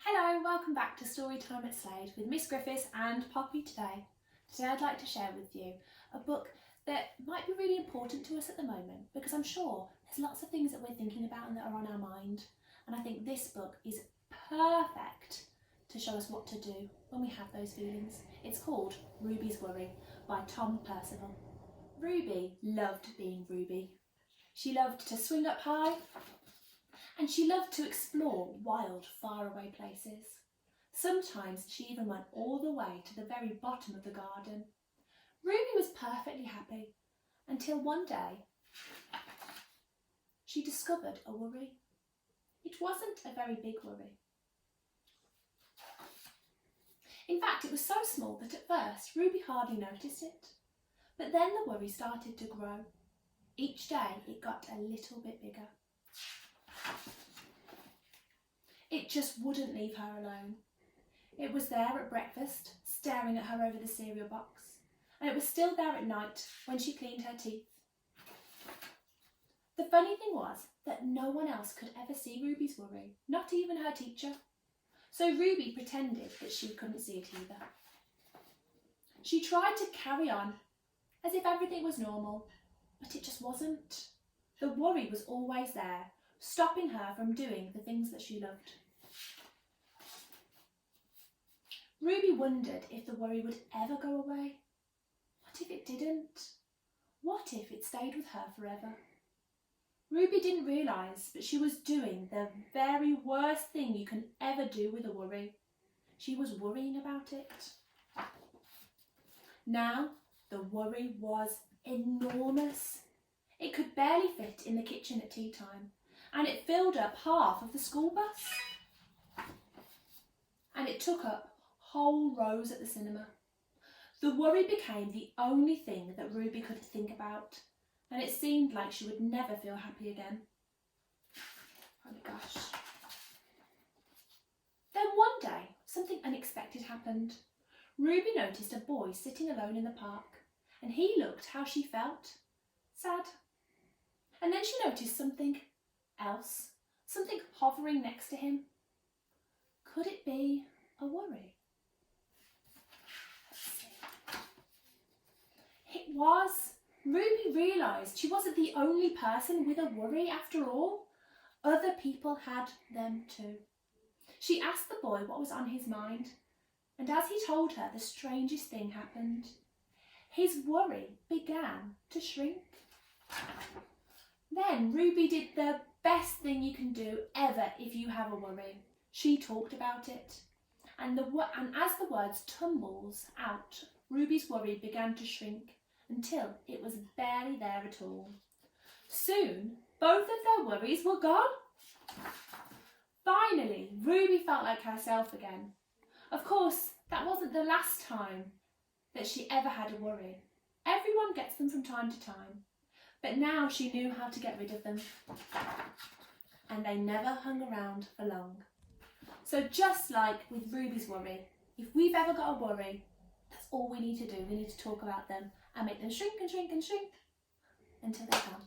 Hello, welcome back to Storytime at Slade with Miss Griffiths and Poppy today. Today I'd like to share with you a book that might be really important to us at the moment because I'm sure there's lots of things that we're thinking about and that are on our mind, and I think this book is perfect to show us what to do when we have those feelings. It's called Ruby's Worry by Tom Percival. Ruby loved being Ruby. She loved to swing up high, and she loved to explore wild, faraway places. Sometimes she even went all the way to the very bottom of the garden. Ruby was perfectly happy until one day she discovered a worry. It wasn't a very big worry. In fact, it was so small that at first Ruby hardly noticed it. But then the worry started to grow. Each day it got a little bit bigger. It just wouldn't leave her alone. It was there at breakfast, staring at her over the cereal box, and it was still there at night when she cleaned her teeth. The funny thing was that no one else could ever see Ruby's worry, not even her teacher. So Ruby pretended that she couldn't see it either. She tried to carry on as if everything was normal, but it just wasn't. The worry was always there, stopping her from doing the things that she loved. Ruby wondered if the worry would ever go away. What if it didn't? What if it stayed with her forever? Ruby didn't realise, but she was doing the very worst thing you can ever do with a worry. She was worrying about it. Now, the worry was enormous. It could barely fit in the kitchen at tea time, and it filled up half of the school bus. And it took up whole rows at the cinema. The worry became the only thing that Ruby could think about, and it seemed like she would never feel happy again. Oh my gosh. Then one day, something unexpected happened. Ruby noticed a boy sitting alone in the park, and he looked how she felt, sad. And then she noticed something else, something hovering next to him. Could it be a worry? It was. Ruby realised she wasn't the only person with a worry after all. Other people had them too. She asked the boy what was on his mind, and as he told her, the strangest thing happened. His worry began to shrink. Then Ruby did the best thing you can do ever if you have a worry. She talked about it, and as the words tumbles out, Ruby's worry began to shrink until it was barely there at all. Soon, both of their worries were gone. Finally, Ruby felt like herself again. Of course, that wasn't the last time that she ever had a worry. Everyone gets them from time to time, but now she knew how to get rid of them, and they never hung around for long. So just like with Ruby's worry, if we've ever got a worry, that's all we need to do. We need to talk about them and make them shrink and shrink and shrink until they're gone.